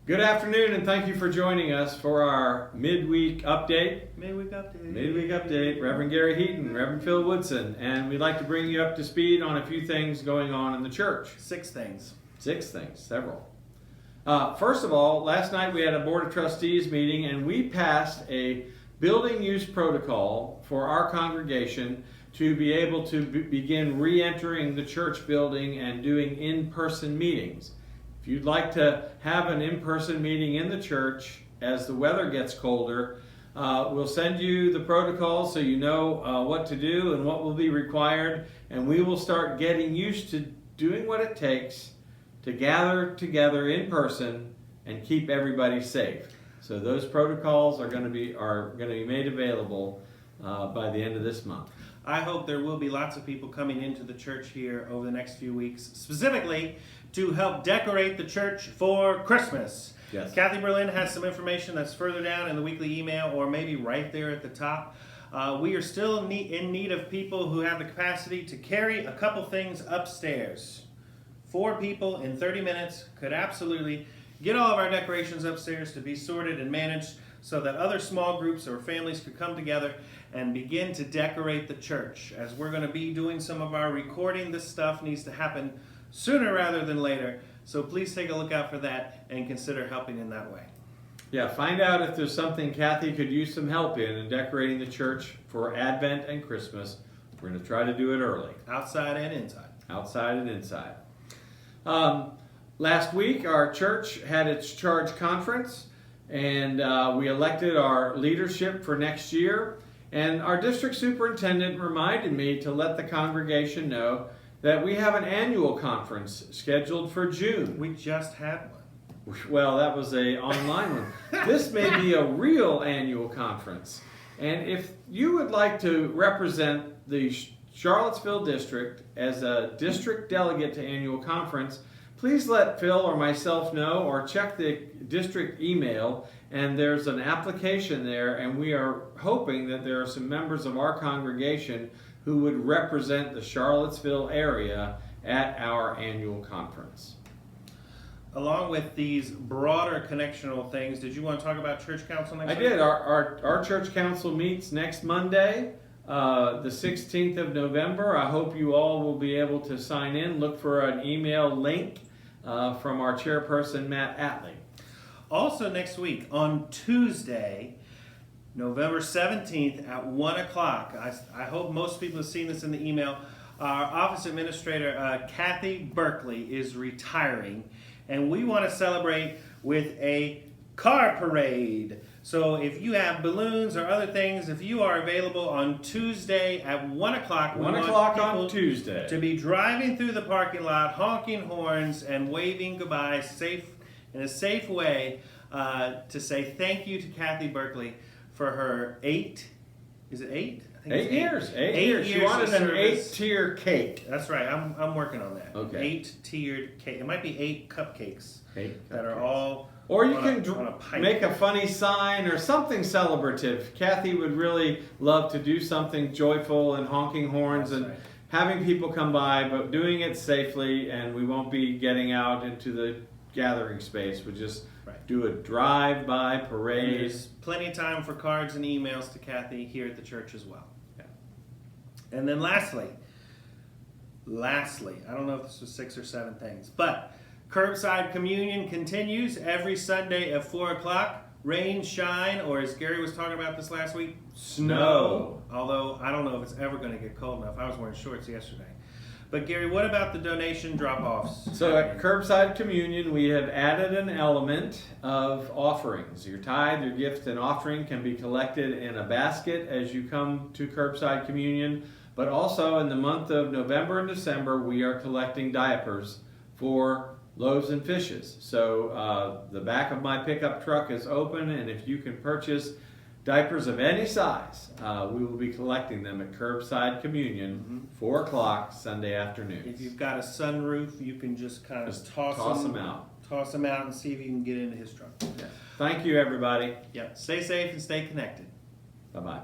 Good afternoon, and thank you for joining us for our midweek update. Midweek update. Midweek update. Reverend Gary Heaton, Reverend Phil Woodson, and we'd like to bring you up to speed on a few things going on in the church. 6 things. 6 things, several. First of all, last night we had a Board of Trustees meeting, and we passed a building use protocol for our congregation to be able to begin re-entering the church building and doing in-person meetings. If you'd like to have an in-person meeting in the church as the weather gets colder, we'll send you the protocol so you know what to do and what will be required, and we will start getting used to doing what it takes to gather together in person and keep everybody safe. So those protocols are going to be made available by the end of this month. I hope there will be lots of people coming into the church here over the next few weeks, specifically to help decorate the church for Christmas. Yes. Kathy Berlin has some information that's further down in the weekly email or maybe right there at the top. We are still in need of people who have the capacity to carry a couple things upstairs. 4 people in 30 minutes could absolutely get all of our decorations upstairs to be sorted and managed so that other small groups or families could come together and begin to decorate the church. As we're going to be doing some of our recording, this stuff needs to happen sooner rather than later. So please take a look out for that and consider helping in that way. Yeah, find out if there's something Kathy could use some help in decorating the church for Advent and Christmas. We're going to try to do it early. Outside and inside. Outside and inside. Last week, our church had its charge conference, and we elected our leadership for next year. And our district superintendent reminded me to let the congregation know that we have an annual conference scheduled for June. We just had one. Well, that was an online one. This may be a real annual conference. And if you would like to represent the Charlottesville district as a district delegate to annual conference, please let Phil or myself know, or check the district email, and there's an application there, and we are hoping that there are some members of our congregation who would represent the Charlottesville area at our annual conference. Along with these broader connectional things, did you want to talk about church council next week? I did. Our church council meets next Monday, the 16th of November. I hope you all will be able to sign in. Look for an email link from our chairperson, Matt Atley. Also next week, on Tuesday, November 17th at 1 o'clock, I hope most people have seen this in the email, our office administrator, Kathy Berkeley, is retiring, and we want to celebrate with a car parade. So if you have balloons or other things, if you are available on Tuesday at 1 o'clock, 1 o'clock on Tuesday, to be driving through the parking lot, honking horns and waving goodbye in a safe way, to say thank you to Kathy Berkeley for her 8, is it 8? I think 8 years. 8 years. She wanted an 8-tier cake. That's right. I'm working on that. Okay. 8-tiered cake. It might be 8 cupcakes. 8 that cupcakes. Are all. Or you on can make a funny sign or something celebrative. Kathy would really love to do something joyful and honking horns. That's and right. Having people come by, but doing it safely, and we won't be getting out into the gathering space. We'll just do a drive-by parade. And there's plenty of time for cards and emails to Kathy here at the church as well. Yeah. And then lastly, I don't know if this was 6 or 7 things, but curbside communion continues every Sunday at 4 o'clock. Rain, shine, or as Gary was talking about this last week, snow. Although I don't know if it's ever going to get cold enough. I was wearing shorts yesterday. But Gary, what about the donation drop-offs? So at Curbside Communion, we have added an element of offerings. Your tithe, your gift, and offering can be collected in a basket as you come to Curbside Communion. But also in the month of November and December, we are collecting diapers for loaves and fishes. So the back of my pickup truck is open, and if you can purchase diapers of any size, we will be collecting them at Curbside Communion, 4 o'clock Sunday afternoon. If you've got a sunroof, you can just kind of toss them out. Toss them out and see if you can get into his truck. Yeah. Thank you, everybody. Yeah. Stay safe and stay connected. Bye-bye.